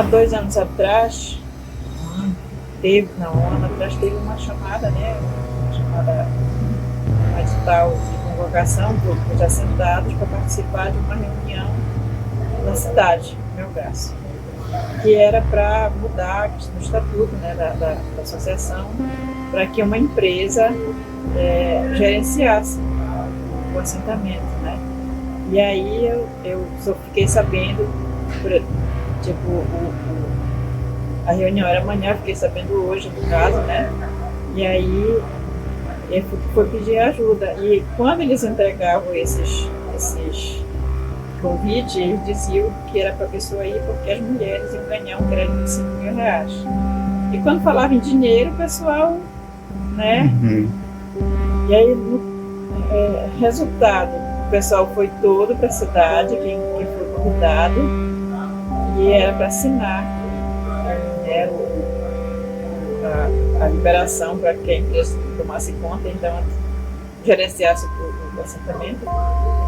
há 2 anos atrás, teve uma chamada, né? Uma chamada edital de convocação dos assentados para participar de uma reunião na cidade, Melgaço, que era para mudar a questão do estatuto, né, da associação, para que uma empresa gerenciasse o assentamento, né? E aí eu só fiquei sabendo, tipo, a reunião era amanhã, eu fiquei sabendo hoje do caso, né? E aí eu fui pedir ajuda. E quando eles entregavam esses convites, eles diziam que era para a pessoa ir porque as mulheres iam ganhar um crédito de R$5.000. E quando falava em dinheiro, o pessoal, né? E aí, resultado, o pessoal foi todo para a cidade, quem foi convidado, e era para assinar, né, a liberação para que a empresa tomasse conta, então gerenciasse o assentamento.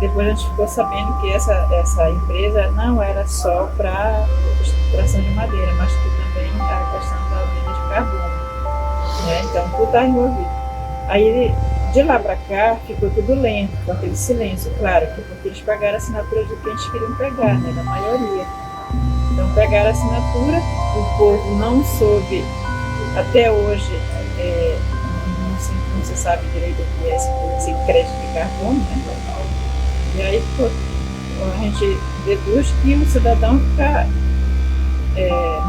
Depois a gente ficou sabendo que essa empresa não era só para extração de madeira, mas que também a questão da usina de carbono, né? Então tudo está envolvido. Aí de lá para cá ficou tudo lento, com aquele silêncio, claro, porque eles pagaram a assinatura do que eles queriam pegar, né, da maioria. Então pegaram a assinatura, o povo não soube, até hoje, não se sabe direito o que é esse crédito de carbono, né? E aí a gente deduz que o cidadão fica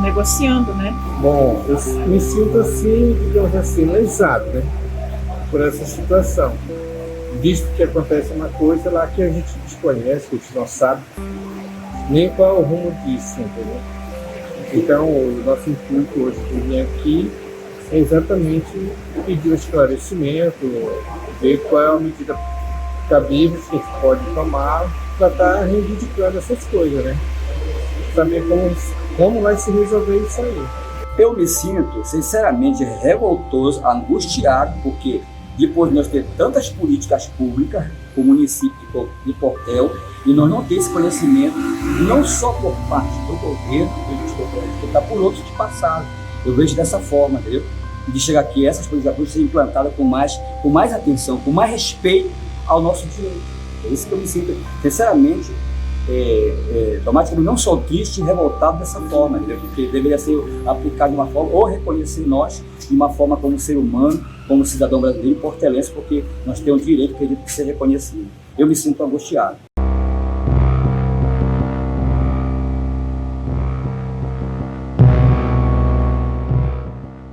negociando, né? Bom, eu me sinto assim, digamos assim, lesado, né? Por essa situação. Visto que acontece uma coisa lá que a gente desconhece, que a gente não sabe nem qual é o rumo disso, entendeu? Então, o nosso intuito hoje de vir aqui é exatamente pedir um esclarecimento, ver qual é a medida cabível que a gente pode tomar para estar reivindicando essas coisas, né? Saber como vai se resolver isso aí. Eu me sinto, sinceramente, revoltoso, angustiado, porque depois de nós ter tantas políticas públicas, o município de Portel, e nós não ter esse conhecimento, não só por parte do governo, mas por outros que passaram. Eu vejo dessa forma, entendeu? De chegar aqui, essas políticas públicas serem implantadas com mais atenção, com mais respeito ao nosso direito. É isso que eu me sinto, sinceramente, tomate não sou triste e revoltado dessa forma, entendeu? Porque deveria ser aplicado de uma forma, ou reconhecer nós de uma forma como ser humano, como cidadão brasileiro e portelense, porque nós temos o direito, acredito, de ser reconhecido. Eu me sinto angustiado.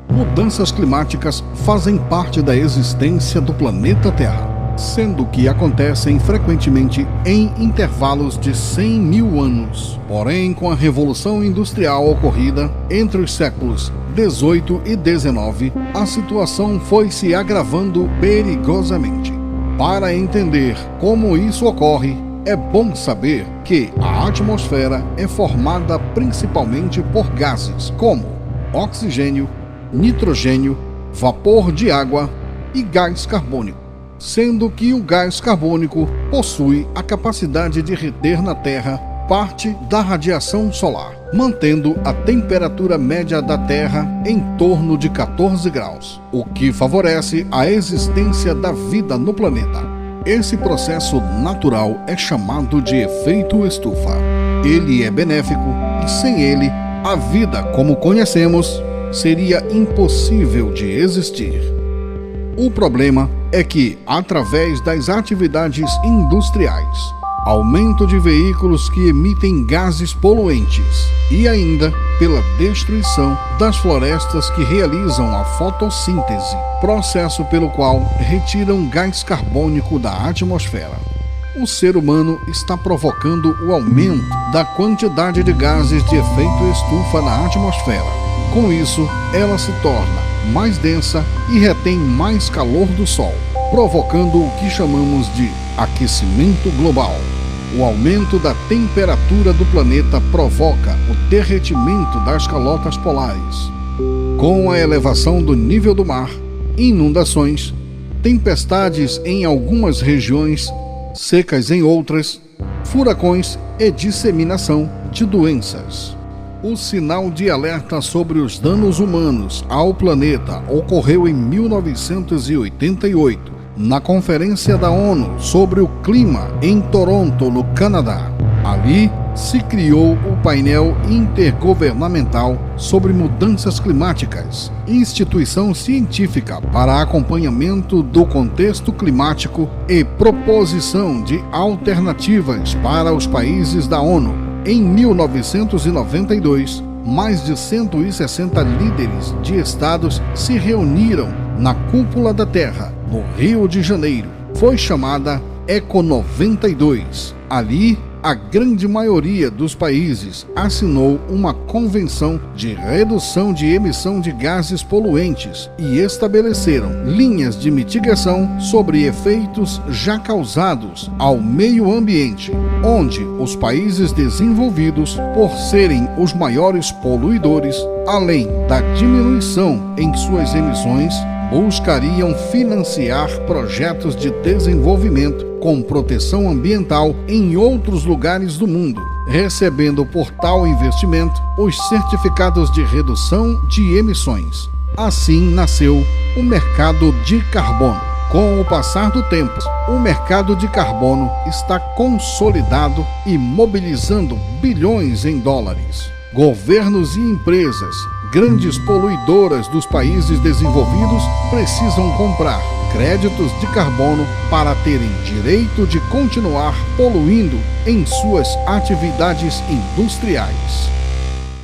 Mudanças climáticas fazem parte da existência do planeta Terra, sendo que acontecem frequentemente em intervalos de 100 mil anos. Porém, com a Revolução Industrial ocorrida entre os séculos 18 e 19, a situação foi se agravando perigosamente. Para entender como isso ocorre, é bom saber que a atmosfera é formada principalmente por gases como oxigênio, nitrogênio, vapor de água e gás carbônico, sendo que o gás carbônico possui a capacidade de reter na Terra parte da radiação solar, mantendo a temperatura média da Terra em torno de 14 graus, o que favorece a existência da vida no planeta. Esse processo natural é chamado de efeito estufa. Ele é benéfico e, sem ele, a vida como conhecemos seria impossível de existir. O problema é que, através das atividades industriais, aumento de veículos que emitem gases poluentes e ainda pela destruição das florestas que realizam a fotossíntese, processo pelo qual retiram gás carbônico da atmosfera. O ser humano está provocando o aumento da quantidade de gases de efeito estufa na atmosfera. Com isso, ela se torna mais densa e retém mais calor do Sol, provocando o que chamamos de aquecimento global. O aumento da temperatura do planeta provoca o derretimento das calotas polares. Com a elevação do nível do mar, inundações, tempestades em algumas regiões, secas em outras, furacões e disseminação de doenças. O sinal de alerta sobre os danos humanos ao planeta ocorreu em 1988, na Conferência da ONU sobre o Clima em Toronto, no Canadá. Ali se criou o painel intergovernamental sobre mudanças climáticas, instituição científica para acompanhamento do contexto climático e proposição de alternativas para os países da ONU. Em 1992, mais de 160 líderes de estados se reuniram na Cúpula da Terra, no Rio de Janeiro. Foi chamada Eco 92. Ali, a grande maioria dos países assinou uma convenção de redução de emissão de gases poluentes e estabeleceram linhas de mitigação sobre efeitos já causados ao meio ambiente, onde os países desenvolvidos, por serem os maiores poluidores, além da diminuição em suas emissões, buscariam financiar projetos de desenvolvimento com proteção ambiental em outros lugares do mundo, recebendo por tal investimento os certificados de redução de emissões. Assim nasceu o mercado de carbono. Com o passar do tempo, o mercado de carbono está consolidado e mobilizando bilhões em dólares. Governos e empresas, grandes poluidoras dos países desenvolvidos, precisam comprar créditos de carbono para terem direito de continuar poluindo em suas atividades industriais.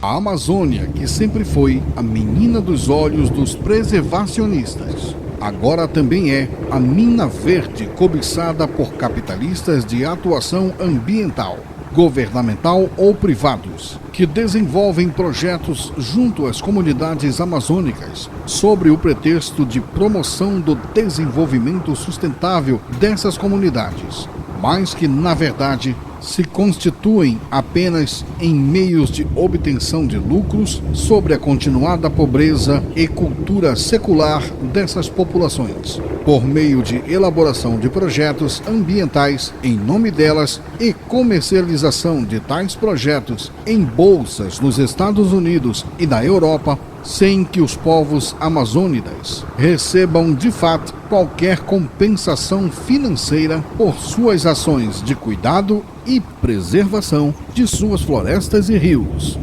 A Amazônia, que sempre foi a menina dos olhos dos preservacionistas, agora também é a mina verde cobiçada por capitalistas de atuação ambiental, governamental ou privados, que desenvolvem projetos junto às comunidades amazônicas sobre o pretexto de promoção do desenvolvimento sustentável dessas comunidades, mas que, na verdade, se constituem apenas em meios de obtenção de lucros sobre a continuada pobreza e cultura secular dessas populações, por meio de elaboração de projetos ambientais em nome delas e comercialização de tais projetos em bolsas nos Estados Unidos e na Europa, sem que os povos amazônidas recebam de fato qualquer compensação financeira por suas ações de cuidado e preservação de suas florestas e rios.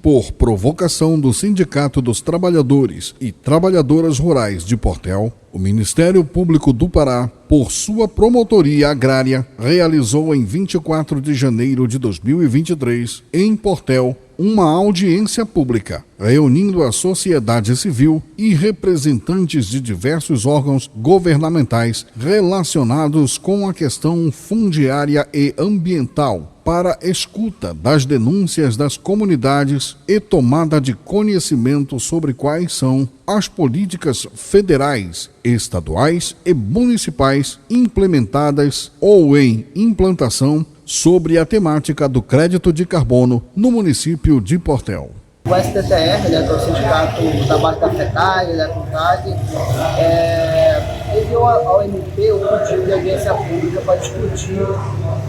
Por provocação do Sindicato dos Trabalhadores e Trabalhadoras Rurais de Portel, o Ministério Público do Pará, por sua promotoria agrária, realizou em 24 de janeiro de 2023, em Portel, uma audiência pública, reunindo a sociedade civil e representantes de diversos órgãos governamentais relacionados com a questão fundiária e ambiental, para escuta das denúncias das comunidades e tomada de conhecimento sobre quais são as políticas federais, estaduais e municipais implementadas ou em implantação sobre a temática do crédito de carbono no município de Portel. O STTR, que é o Sindicato do Trabalho da FETAG, da CONTAG, enviou ao MP um pedido de audiência pública para discutir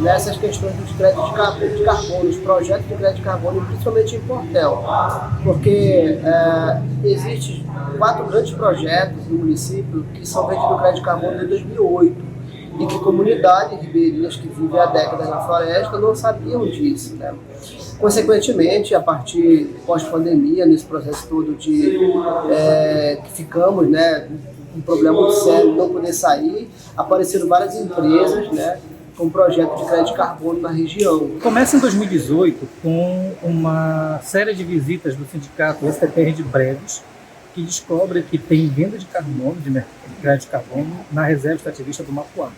nessas questões dos créditos de carbono, os projetos de crédito de carbono, principalmente em Portel, porque existem 4 grandes projetos no município que são vendidos crédito de carbono desde 2008. E que comunidades ribeirinhas que vivem há décadas na floresta não sabiam disso, né? Consequentemente, a partir pós-pandemia, nesse processo todo de que ficamos, né, um problema muito sério de não poder sair, apareceram várias empresas, né, com projetos de crédito de carbono na região. Começa em 2018 com uma série de visitas do sindicato STTR de Breves, que descobre que tem venda de carbono, de crédito de carbono, na reserva extrativista do Mapuá.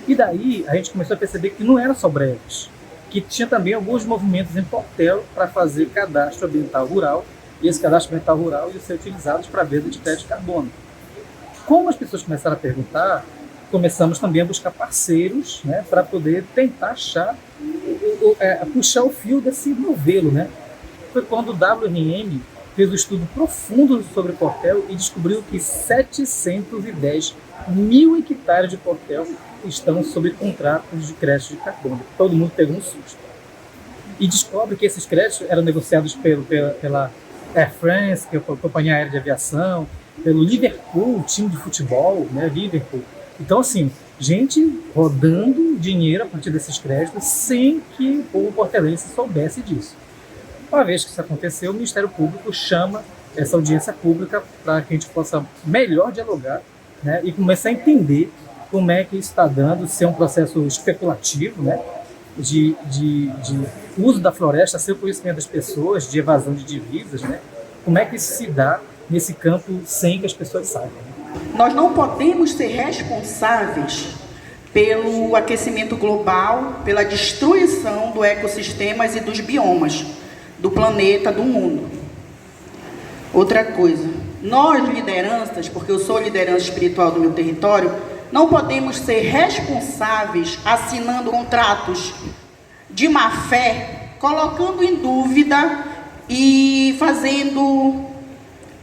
E daí a gente começou a perceber que não era só Breves, que tinha também alguns movimentos em Portel para fazer cadastro ambiental rural, e esse cadastro ambiental rural ia ser utilizado para venda de crédito de carbono. Como as pessoas começaram a perguntar, começamos também a buscar parceiros, né, para poder tentar achar, puxar o fio desse novelo, né? Foi quando o WRM fez um estudo profundo sobre Portel e descobriu que 710 mil hectares de Portel estão sob contratos de crédito de carbono. Todo mundo pegou um susto. e descobre que esses créditos eram negociados pela Air France, que é a companhia aérea de aviação, pelo Liverpool, time de futebol, né, Liverpool. Então, assim, gente rodando dinheiro a partir desses créditos sem que o povo portelense soubesse disso. Uma vez que isso aconteceu, o Ministério Público chama essa audiência pública para que a gente possa melhor dialogar, né, e começar a entender como é que isso está dando, se é um processo especulativo, né, de uso da floresta sem o conhecimento das pessoas, de evasão de divisas, né, como é que isso se dá nesse campo sem que as pessoas saibam. Nós não podemos ser responsáveis pelo aquecimento global, pela destruição do ecossistemas e dos biomas do planeta, do mundo. Outra coisa, nós lideranças, porque eu sou liderança espiritual do meu território, não podemos ser responsáveis assinando contratos de má fé, colocando em dúvida e fazendo,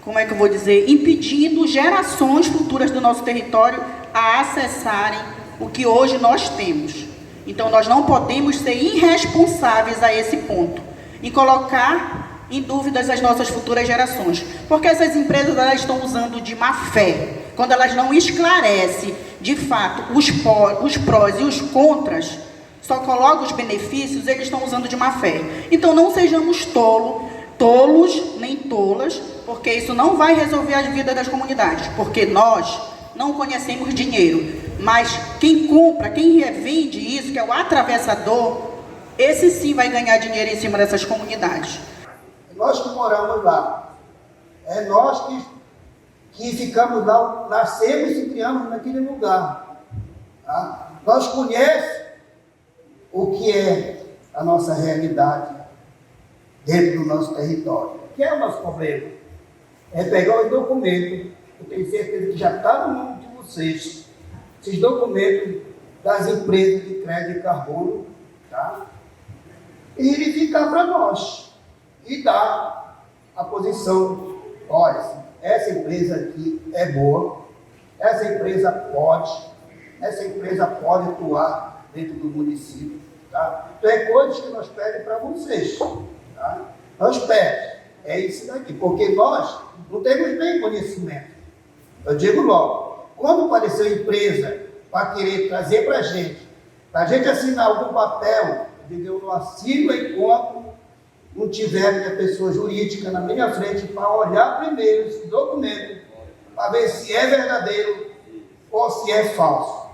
como é que eu vou dizer, impedindo gerações futuras do nosso território a acessarem o que hoje nós temos. Então, nós não podemos ser irresponsáveis a esse ponto e colocar em dúvidas as nossas futuras gerações, porque essas empresas elas estão usando de má fé, quando elas não esclarecem de fato os prós e os contras, só colocam os benefícios, eles estão usando de má fé. Então, não sejamos tolos nem tolas, porque isso não vai resolver a vida das comunidades, porque nós não conhecemos dinheiro, mas quem compra, quem revende isso, que é o atravessador, esse sim vai ganhar dinheiro em cima dessas comunidades. Nós que moramos lá, é nós que ficamos lá, nascemos e criamos naquele lugar. Tá? Nós conhecemos o que é a nossa realidade dentro do nosso território. O que é o nosso problema? É pegar os documentos, eu tenho certeza que já está no nome de vocês, esses documentos das empresas de crédito de carbono, tá? E verificar para nós e dar a posição. Olha, essa empresa aqui é boa, essa empresa pode atuar dentro do município, tá? Então é coisas que nós pedimos para vocês, tá? Nós pedimos, é isso daqui, porque nós não temos bem conhecimento. Eu digo logo, quando apareceu empresa para querer trazer para a gente assinar algum papel, eu não assino enquanto não tiver minha pessoa jurídica na minha frente para olhar primeiro esse documento, para ver se é verdadeiro ou se é falso.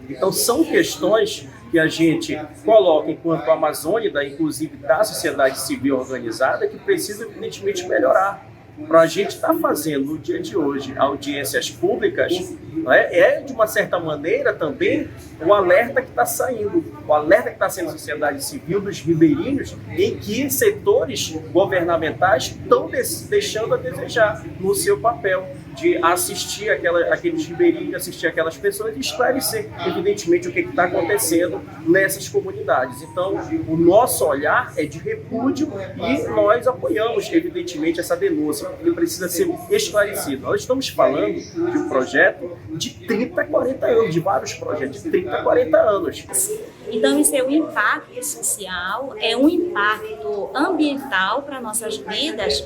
Então são questões que a gente coloca enquanto Amazônida, inclusive da sociedade civil organizada, que precisa evidentemente melhorar. Para a gente estar fazendo no dia de hoje audiências públicas, né, de uma certa maneira também o alerta que está saindo, o alerta que está sendo a sociedade civil dos ribeirinhos, em que setores governamentais estão deixando a desejar no seu papel de assistir aqueles ribeirinhos, assistir aquelas pessoas e esclarecer, evidentemente, o que está acontecendo nessas comunidades. Então, o nosso olhar é de repúdio e nós apoiamos, evidentemente, essa denúncia, porque precisa ser esclarecido. Nós estamos falando de um projeto de 30, 40 anos, de vários projetos de 30, 40 anos. Então, isso é um impacto social, é um impacto ambiental para nossas vidas,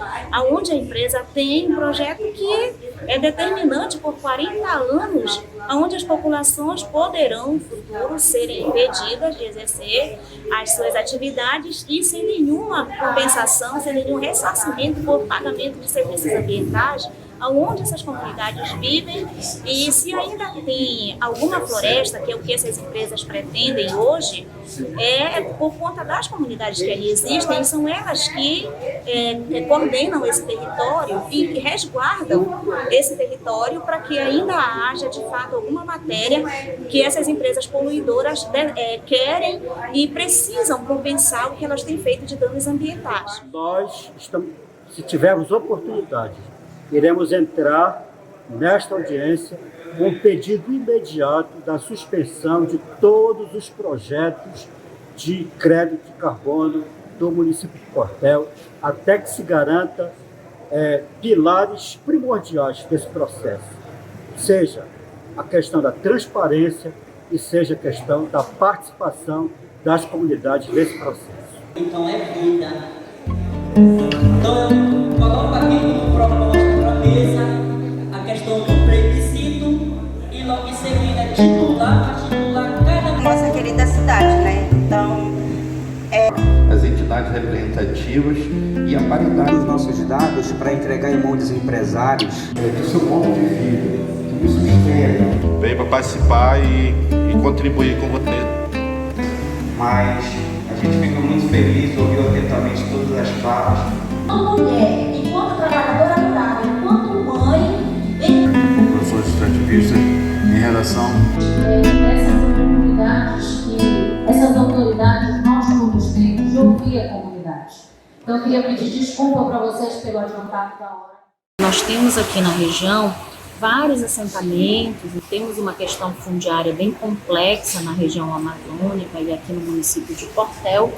onde a empresa tem um projeto que é determinante por 40 anos, onde as populações poderão, no futuro, serem impedidas de exercer as suas atividades e sem nenhuma compensação, sem nenhum ressarcimento por pagamento de serviços ambientais, aonde essas comunidades vivem, e se ainda tem alguma floresta, que é o que essas empresas pretendem hoje, é por conta das comunidades que ali existem, são elas que coordenam esse território e que resguardam esse território para que ainda haja, de fato, alguma matéria que essas empresas poluidoras querem e precisam compensar o que elas têm feito de danos ambientais. Nós estamos, se tivermos oportunidade, iremos entrar nesta audiência com um pedido imediato da suspensão de todos os projetos de crédito de carbono do município de Portel, até que se garanta pilares primordiais desse processo, seja a questão da transparência e seja a questão da participação das comunidades nesse processo. Então é vida. Então eu coloco aqui como proposta para a mesa a questão do plebiscito e logo em seguida titular cada nossa querida cidade, né? Então as entidades representativas e a paridade dos nossos dados para entregar em mãos dos empresários. Do seu ponto de vista, que me sustenta. Veio para participar e contribuir com você. Mas a gente fica muito feliz, ouviu atentamente todas as falas. Uma mulher, enquanto trabalhadora rural, enquanto mãe, Eu sou extrativista em relação essas autoridades nós todos temos de ouvir a comunidade. Então eu queria pedir desculpa para vocês pelo adiantado da hora. Nós temos aqui na região vários assentamentos e temos uma questão fundiária bem complexa na região amazônica e aqui no município de Portel,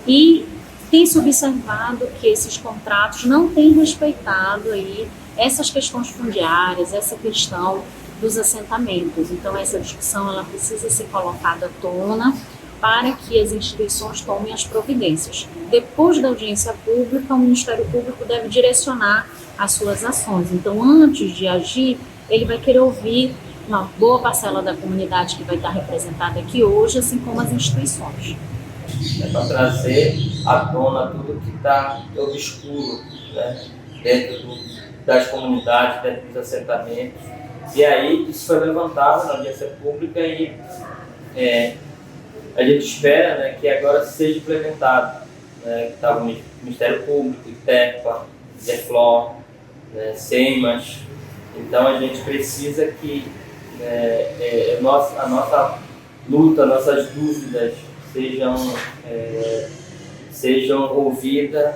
e tem-se observado que esses contratos não têm respeitado aí essas questões fundiárias, essa questão dos assentamentos. Então essa discussão ela precisa ser colocada à tona para que as instituições tomem as providências. Depois da audiência pública, o Ministério Público deve direcionar as suas ações. Então, antes de agir, ele vai querer ouvir uma boa parcela da comunidade que vai estar representada aqui hoje, assim como as instituições. É para trazer à tona tudo que está obscuro, né, dentro das comunidades, dentro dos assentamentos. E aí, isso foi levantado na audiência pública e a gente espera, né, que agora seja implementado, né, que estava o Ministério Público, ITEPA, DEFLOR, né, SEIMAS. Então a gente precisa que a nossa luta, nossas dúvidas sejam ouvidas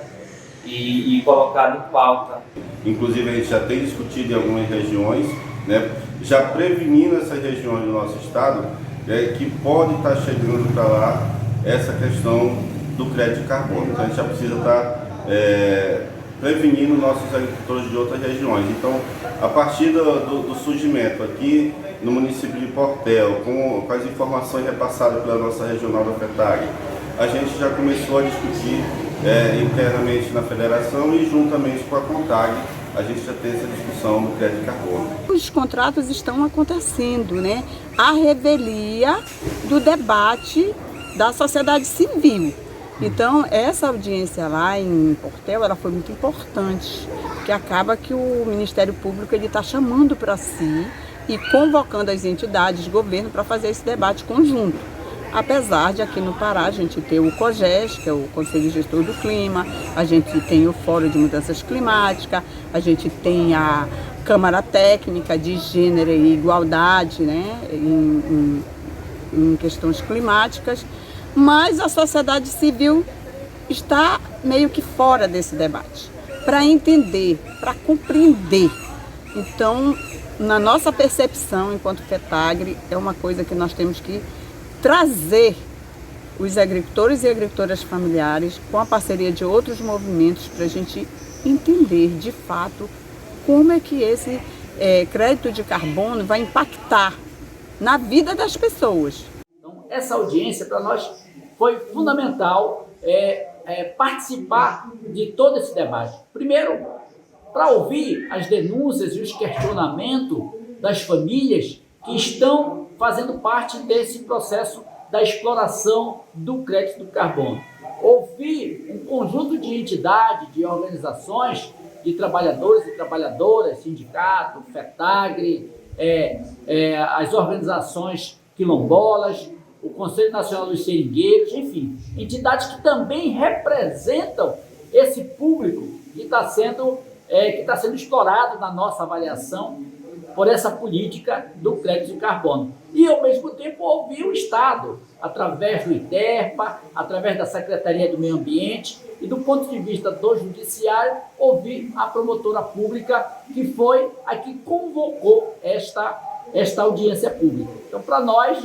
e colocadas em pauta. Inclusive a gente já tem discutido em algumas regiões, né, já prevenindo essas regiões do nosso estado, que pode estar chegando para lá essa questão do crédito de carbono. Então a gente já precisa estar prevenindo nossos agricultores de outras regiões. Então, a partir do surgimento aqui no município de Portel, com as informações repassadas pela nossa regional da FETAG, a gente já começou a discutir internamente na federação e juntamente com a CONTAG, a gente já tem essa discussão do crédito de carbono. Os contratos estão acontecendo, né? A revelia do debate da sociedade civil. Então, essa audiência lá em Portel, ela foi muito importante, porque acaba que o Ministério Público está chamando para si e convocando as entidades, governo, para fazer esse debate conjunto. Apesar de aqui no Pará a gente ter o COGES, que é o Conselho Gestor do Clima, a gente tem o Fórum de Mudanças Climáticas, a gente tem a Câmara Técnica de Gênero e Igualdade, né, em questões climáticas, mas a sociedade civil está meio que fora desse debate, para entender, para compreender. Então, na nossa percepção, enquanto FETAGRE, é uma coisa que nós temos que trazer os agricultores e agricultoras familiares com a parceria de outros movimentos para a gente entender de fato como é que esse crédito de carbono vai impactar na vida das pessoas. Então, essa audiência para nós foi fundamental participar de todo esse debate. Primeiro, para ouvir as denúncias e os questionamentos das famílias que estão fazendo parte desse processo da exploração do crédito do carbono. Ouvir um conjunto de entidades, de organizações, de trabalhadores e trabalhadoras, sindicato, FETAGRE, as organizações quilombolas, o Conselho Nacional dos Seringueiros, enfim, entidades que também representam esse público que está sendo explorado na nossa avaliação por essa política do crédito de carbono. E, ao mesmo tempo, ouvir o Estado, através do ITERPA, através da Secretaria do Meio Ambiente e, do ponto de vista do Judiciário, ouvir a promotora pública, que foi a que convocou esta audiência pública. Então, para nós,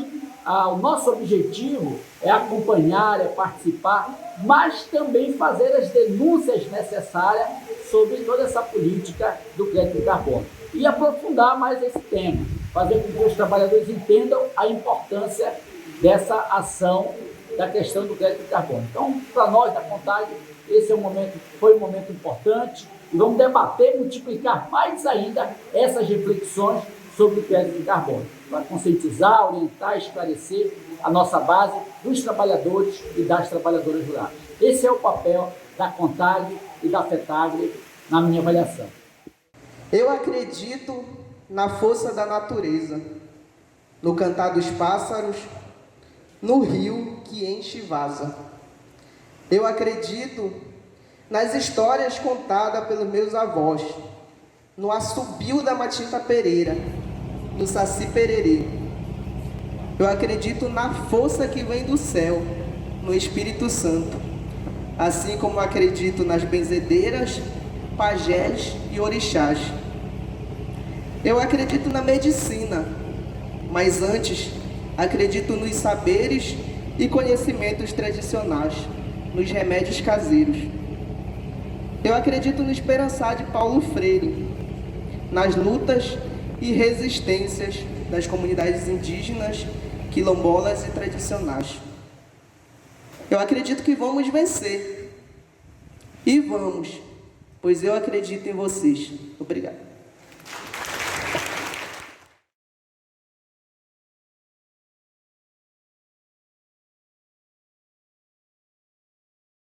o nosso objetivo é acompanhar, é participar, mas também fazer as denúncias necessárias sobre toda essa política do crédito de carbono. E aprofundar mais esse tema, fazer com que os trabalhadores entendam a importância dessa ação da questão do crédito de carbono. Então, para nós da Contag, esse foi um momento importante e vamos debater, multiplicar mais ainda essas reflexões sobre o crédito de carbono, para conscientizar, orientar, esclarecer a nossa base dos trabalhadores e das trabalhadoras rurais. Esse é o papel da Contag e da FETAGRE na minha avaliação. Eu acredito na força da natureza, no cantar dos pássaros, no rio que enche e vaza. Eu acredito nas histórias contadas pelos meus avós, no assobio da Matinta Pereira, no Saci Pererê. Eu acredito na força que vem do céu, no Espírito Santo, assim como acredito nas benzedeiras, pajés e orixás. Eu acredito na medicina, mas antes acredito nos saberes e conhecimentos tradicionais, nos remédios caseiros. Eu acredito no esperançar de Paulo Freire, nas lutas e resistências das comunidades indígenas, quilombolas e tradicionais. Eu acredito que vamos vencer. E vamos, pois eu acredito em vocês. Obrigado.